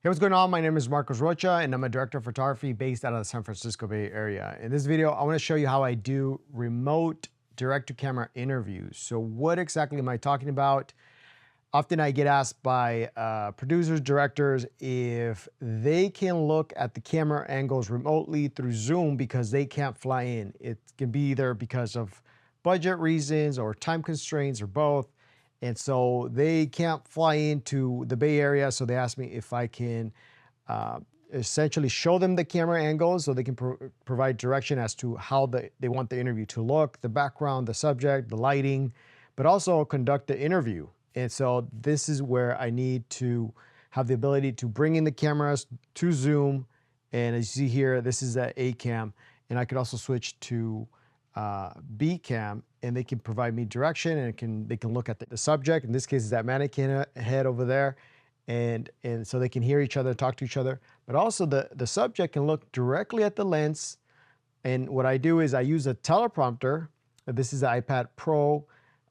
Hey, what's going on? My name is Marcos Rocha, and I'm a director of photography based out of the San Francisco Bay Area. In this video, I want to show you how I do remote direct-to-camera interviews. So what exactly am I talking about? Often I get asked by producers, directors, if they can look at the camera angles remotely through Zoom because they can't fly in. It can be either because of budget reasons or time constraints or both. And so they can't fly into the Bay Area. So they asked me if I can uh, essentially show them the camera angles so they can provide direction as to how they want the interview to look, the background, the subject, the lighting, but also conduct the interview. And so this is where I need to have the ability to bring in the cameras to Zoom. And as you see here, this is at A cam. And I could also switch to B cam, and they can provide me direction, and they can look at the subject. In this case, is that mannequin head over there. And so they can hear each other, talk to each other. But also the subject can look directly at the lens. And what I do is I use a teleprompter. This is the iPad Pro,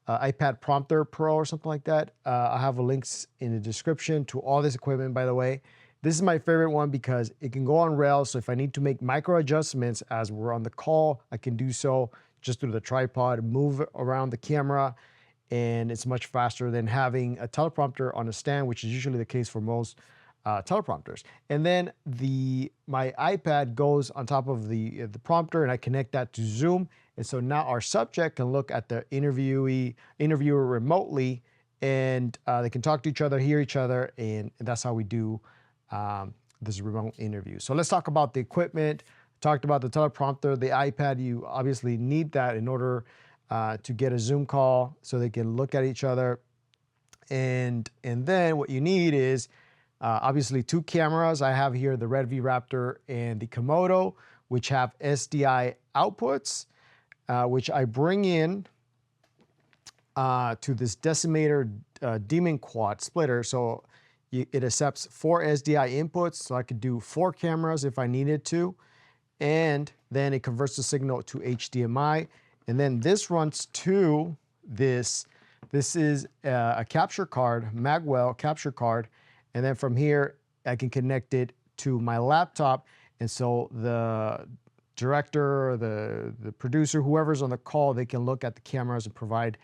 iPad Prompter Pro or something like that. I have links in the description to all this equipment, by the way. This is my favorite one because it can go on rails. So if I need to make micro adjustments as we're on the call, I can do so just through the tripod, move around the camera, and it's much faster than having a teleprompter on a stand, which is usually the case for most teleprompters. And then my iPad goes on top of the prompter, and I connect that to Zoom. And so now our subject can look at the interviewer remotely, and they can talk to each other, hear each other, and that's how we do this remote interview. So let's talk about the equipment. Talked about the teleprompter, the iPad. You obviously need that in order to get a Zoom call so they can look at each other. And then what you need is obviously two cameras. I have here the red V-Raptor and the Komodo, which have SDI outputs, which I bring in to this Decimator Demon Quad splitter. So it accepts 4 SDI inputs, so I could do 4 cameras if I needed to. And then it converts the signal to HDMI. And then this runs to this. This is a capture card, Magwell capture card. And then from here, I can connect it to my laptop. And so the director, the producer, whoever's on the call, they can look at the cameras and provide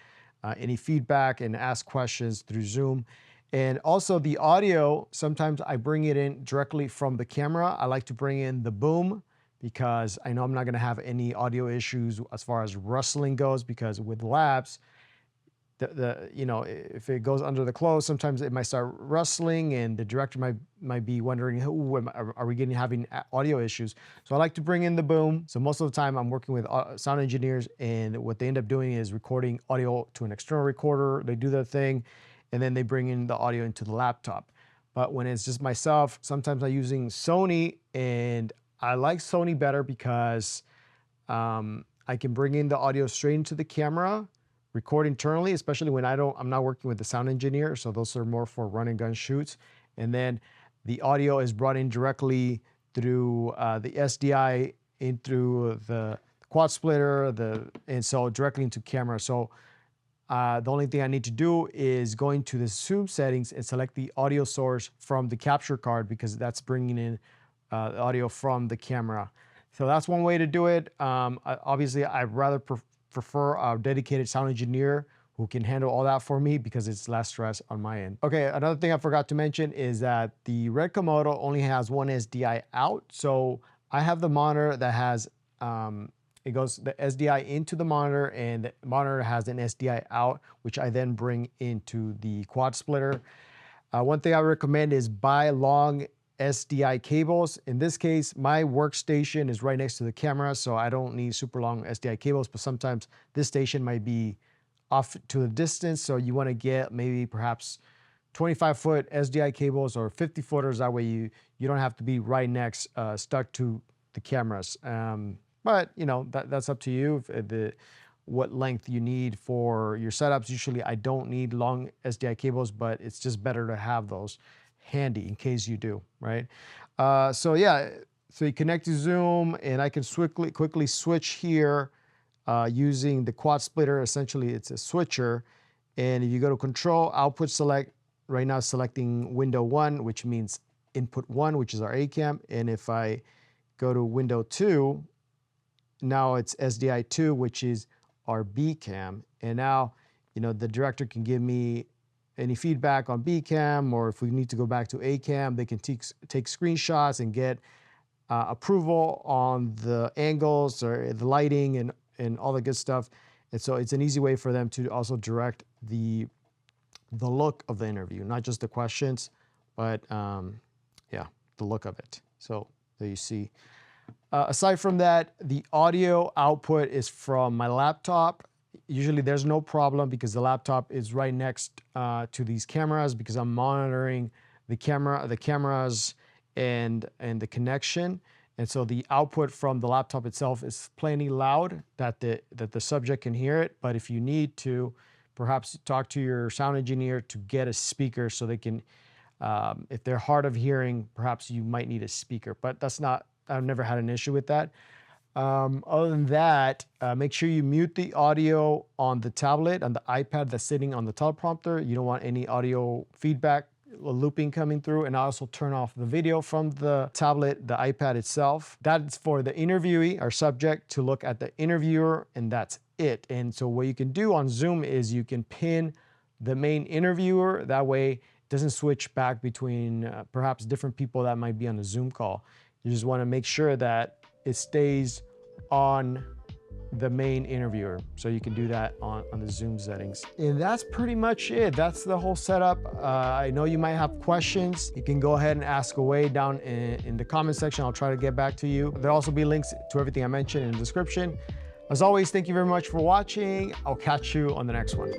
any feedback and ask questions through Zoom. And also the audio, sometimes I bring it in directly from the camera. I like to bring in the boom because I know I'm not gonna have any audio issues as far as rustling goes, because with labs, if it goes under the clothes, sometimes it might start rustling, and the director might be wondering, are we having audio issues? So I like to bring in the boom. So most of the time I'm working with sound engineers, and what they end up doing is recording audio to an external recorder. They do their thing, and then they bring in the audio into the laptop. But when it's just myself, sometimes I'm using Sony, and I like Sony better because I can bring in the audio straight into the camera, record internally, especially when I'm not working with the sound engineer. So those are more for run and gun shoots. And then the audio is brought in directly through the SDI in through the quad splitter, and so directly into camera. So the only thing I need to do is go into the Zoom settings and select the audio source from the capture card, because that's bringing in the audio from the camera. So that's one way to do it. Obviously, I'd rather prefer a dedicated sound engineer who can handle all that for me, because it's less stress on my end. Okay, another thing I forgot to mention is that the Red Komodo only has one SDI out. So I have the monitor that has, it goes the SDI into the monitor, and the monitor has an SDI out, which I then bring into the quad splitter. One thing I recommend is buy long SDI cables. In this case, my workstation is right next to the camera, so I don't need super long SDI cables, but sometimes this station might be off to the distance, so you want to get maybe perhaps 25-foot SDI cables or 50-footers. That way you don't have to be right next, stuck to the cameras. But that's up to you, what length you need for your setups. Usually I don't need long SDI cables, but it's just better to have those handy in case you do, right? So you connect to Zoom, and I can quickly switch here using the quad splitter. Essentially, it's a switcher. And if you go to control, output select, right now selecting window 1, which means input 1, which is our A cam. And if I go to window 2, now it's SDI 2, which is our B cam. And now, the director can give me any feedback on B cam, or if we need to go back to A cam, they can take screenshots and get approval on the angles or the lighting and all the good stuff. And so it's an easy way for them to also direct the look of the interview, not just the questions, but yeah, the look of it. So there you see. Aside from that, the audio output is from my laptop. Usually there's no problem because the laptop is right next to these cameras, because I'm monitoring the cameras and the connection. And so the output from the laptop itself is plenty loud that the subject can hear it. But if you need to, perhaps talk to your sound engineer to get a speaker so they can, if they're hard of hearing, perhaps you might need a speaker. But I've never had an issue with that. Other than that, make sure you mute the audio on the tablet, on the iPad that's sitting on the teleprompter. You don't want any audio feedback looping coming through. And I also turn off the video from the tablet, the iPad itself. That's for the interviewee, our subject, to look at the interviewer, and that's it. And so what you can do on Zoom is you can pin the main interviewer. That way it doesn't switch back between perhaps different people that might be on the Zoom call. You just want to make sure that it stays on the main interviewer. So you can do that on the Zoom settings. And that's pretty much it. That's the whole setup. I know you might have questions. You can go ahead and ask away down in the comment section. I'll try to get back to you. There'll also be links to everything I mentioned in the description. As always, thank you very much for watching. I'll catch you on the next one.